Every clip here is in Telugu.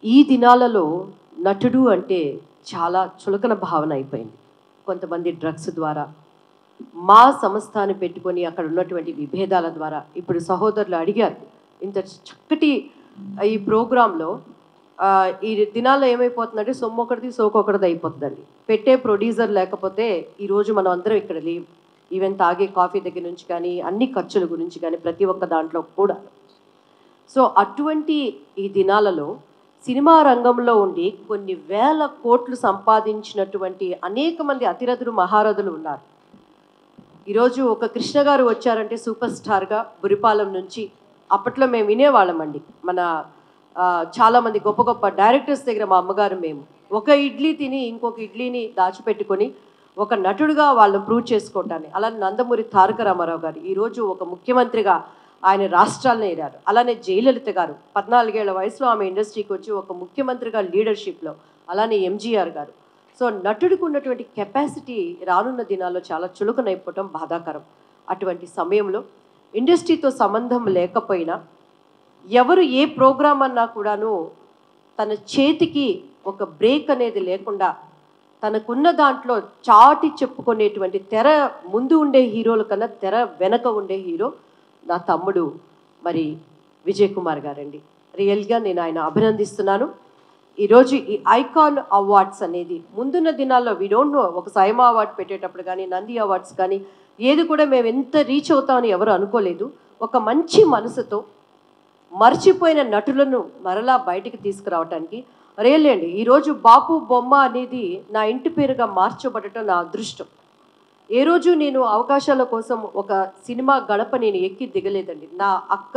ఈ దినాలలో నటుడు అంటే చాలా చులకన భావన అయిపోయింది. కొంతమంది డ్రగ్స్ ద్వారా, మా సంస్థని పెట్టుకొని అక్కడ ఉన్నటువంటి విభేదాల ద్వారా. ఇప్పుడు సహోదరులు అడిగారు, ఇంత చక్కటి ఈ ప్రోగ్రాంలో ఈ దినాల్లో ఏమైపోతుందంటే సొమ్మొకటిది సోకొకటిది అయిపోతుందండి. పెట్టే ప్రొడ్యూసర్ లేకపోతే ఈరోజు మనం అందరం ఇక్కడ లేవు. ఈవెన్ తాగే కాఫీ దగ్గర నుంచి కానీ, అన్ని ఖర్చుల గురించి కానీ, ప్రతి ఒక్క దాంట్లో కూడా. సో అటువంటి ఈ దినాలలో సినిమా రంగంలో ఉండి కొన్ని వేల కోట్లు సంపాదించినటువంటి అనేక మంది అతిరథులు మహారథులు ఉన్నారు. ఈరోజు ఒక కృష్ణ గారు వచ్చారంటే సూపర్ స్టార్గా బురిపాలెం నుంచి. అప్పట్లో మేము వినేవాళ్ళమండి. మన చాలామంది గొప్ప గొప్ప డైరెక్టర్స్ దగ్గర మా అమ్మగారు మేము ఒక ఇడ్లీ తిని ఇంకొక ఇడ్లీని దాచిపెట్టుకొని ఒక నటుడుగా వాళ్ళు ప్రూవ్ చేసుకోవటాన్ని. అలానే నందమూరి తారక రామారావు గారు ఈరోజు ఒక ముఖ్యమంత్రిగా ఆయన రాష్ట్రాలను ఏరారు. అలానే జయలలిత గారు 14 ఏళ్ల వయసులో ఆమె ఇండస్ట్రీకి వచ్చి ఒక ముఖ్యమంత్రిగా లీడర్షిప్లో. అలానే ఎంజీఆర్ గారు. సో నటుడికి ఉన్నటువంటి కెపాసిటీ రానున్న దినాల్లో చాలా చులకనైపోవటం బాధాకరం. అటువంటి సమయంలో ఇండస్ట్రీతో సంబంధం లేకపోయినా ఎవరు ఏ ప్రోగ్రామ్ అన్నా కూడాను తన చేతికి ఒక బ్రేక్ అనేది లేకుండా తనకున్న దాంట్లో చాటి చెప్పుకునేటువంటి తెర ముందు ఉండే హీరోల కన్నా తెర వెనక ఉండే హీరో నా తమ్ముడు మరి విజయ్ కుమార్ గారండి. రియల్గా నేను ఆయన అభినందిస్తున్నాను. ఈరోజు ఈ ఐకాన్ అవార్డ్స్ అనేది ముందున్న దినాల్లో వీ డోంట్ నో, ఒక సైమా అవార్డు పెట్టేటప్పుడు కానీ, నంది అవార్డ్స్ కానీ ఏది కూడా మేము ఎంత రీచ్ అవుతామని ఎవరు అనుకోలేదు. ఒక మంచి మనసుతో మర్చిపోయిన నటులను మరలా బయటికి తీసుకురావడానికి రియల్లీ అండి. ఈరోజు బాపు బొమ్మ అనేది నా ఇంటి పేరుగా మార్చబడటం నా అదృష్టం. ఏ రోజు నేను అవకాశాల కోసం ఒక సినిమా గడప నేను ఎక్కి దిగలేదండి. నా అక్క,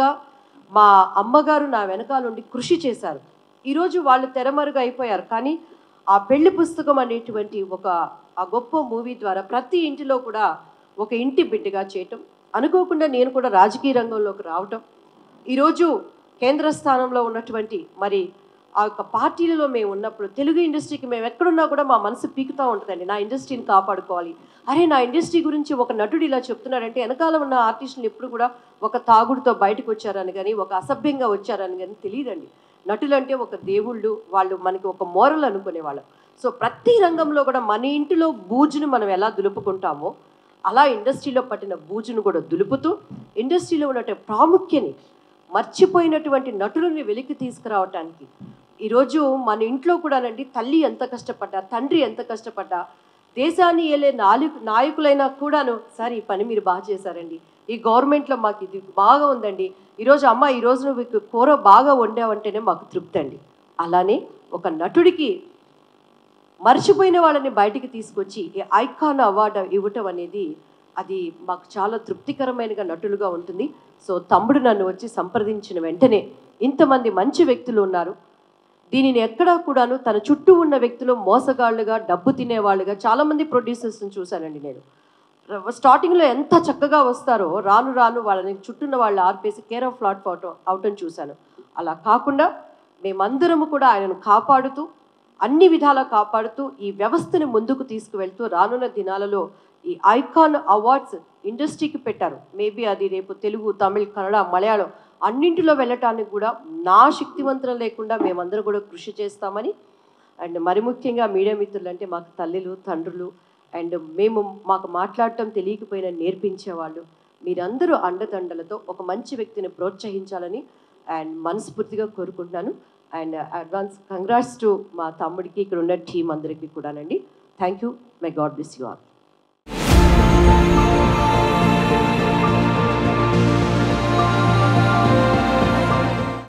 మా అమ్మగారు నా వెనకాలండి కృషి చేశారు. ఈరోజు వాళ్ళు తెరమరుగు అయిపోయారు. కానీ ఆ పెళ్లి పుస్తకం అనేటువంటి ఆ గొప్ప మూవీ ద్వారా ప్రతి ఇంటిలో కూడా ఒక ఇంటి బిడ్డగా చేయటం, అనుకోకుండా నేను కూడా రాజకీయ రంగంలోకి రావటం, ఈరోజు కేంద్ర స్థానంలో ఉన్నటువంటి మరి ఆ యొక్క పార్టీలలో మేము ఉన్నప్పుడు తెలుగు ఇండస్ట్రీకి మేము ఎక్కడున్నా కూడా మా మనసు పీకుతూ ఉంటుందండి. నా ఇండస్ట్రీని కాపాడుకోవాలి. అరే నా ఇండస్ట్రీ గురించి ఒక నటుడు ఇలా చెప్తున్నాడంటే వెనకాల ఉన్న ఆర్టిస్టులు ఎప్పుడు కూడా ఒక తాగుడుతో బయటకు వచ్చారని కానీ, ఒక అసభ్యంగా వచ్చారని కానీ తెలియదండి. నటులు అంటే ఒక దేవుళ్ళు, వాళ్ళు మనకి ఒక మోరల్ అనుకునేవాళ్ళం. సో ప్రతి రంగంలో కూడా మన ఇంటిలో బూజును మనం ఎలా దులుపుకుంటామో అలా ఇండస్ట్రీలో పట్టిన బూజును కూడా దులుపుతూ ఇండస్ట్రీలో ఉన్నటువంటి ప్రాముఖ్యని మర్చిపోయినటువంటి నటులని వెలికి తీసుకురావటానికి ఈరోజు మన ఇంట్లో కూడానండి తల్లి ఎంత కష్టపడ్డా, తండ్రి ఎంత కష్టపడ్డా, దేశాన్ని ఏలే నాయకులైనా కూడాను సార్ ఈ పని మీరు బాగా చేశారండి, ఈ గవర్నమెంట్లో మాకు ఇది బాగా ఉందండి, ఈరోజు అమ్మ ఈరోజు నువ్వు కూర బాగా వండావంటేనే మాకు తృప్తి అండి. అలానే ఒక నటుడికి మర్చిపోయిన వాళ్ళని బయటికి తీసుకొచ్చి ఈ ఐకాన్ అవార్డు ఇవ్వటం అనేది అది మాకు చాలా తృప్తికరమైనగా నటులుగా ఉంటుంది. సో తమ్ముడు నన్ను వచ్చి సంప్రదించిన వెంటనే ఇంతమంది మంచి వ్యక్తులు ఉన్నారు, దీనిని ఎక్కడా కూడాను తన చుట్టూ ఉన్న వ్యక్తులు మోసగాళ్ళుగా, డబ్బు తినేవాళ్ళుగా చాలామంది ప్రొడ్యూసర్స్ని చూశానండి నేను. స్టార్టింగ్లో ఎంత చక్కగా వస్తారో రాను రాను వాళ్ళని చుట్టూన్న వాళ్ళు ఆర్పేసి కేర్ ఆఫ్ ఫ్లాట్ అవటం చూశాను. అలా కాకుండా మేమందరము కూడా ఆయనను కాపాడుతూ, అన్ని విధాలా కాపాడుతూ ఈ వ్యవస్థని ముందుకు తీసుకువెళ్తూ రానున్న దినాలలో ఈ ఐకాన్ అవార్డ్స్ ఇండస్ట్రీకి పెట్టారు. మేబీ అది రేపు తెలుగు, తమిళ్, కన్నడ, మలయాళం అన్నింటిలో వెళ్ళటానికి కూడా నా శక్తివంతం లేకుండా మేమందరం కూడా కృషి చేస్తామని. అండ్ మరి ముఖ్యంగా మీడియా మిత్రులు అంటే మాకు తల్లులు, తండ్రులు, అండ్ మాకు మాట్లాడటం తెలియకపోయినా నేర్పించేవాళ్ళు, మీరందరూ అండదండలతో ఒక మంచి వ్యక్తిని ప్రోత్సహించాలని అండ్ మనస్ఫూర్తిగా కోరుకుంటున్నాను. అండ్ అడ్వాన్స్ కంగ్రాట్స్ టు మా తమ్ముడికి, ఇక్కడ ఉన్న టీం అందరికీ కూడానండి. Thank you. My God bless you all.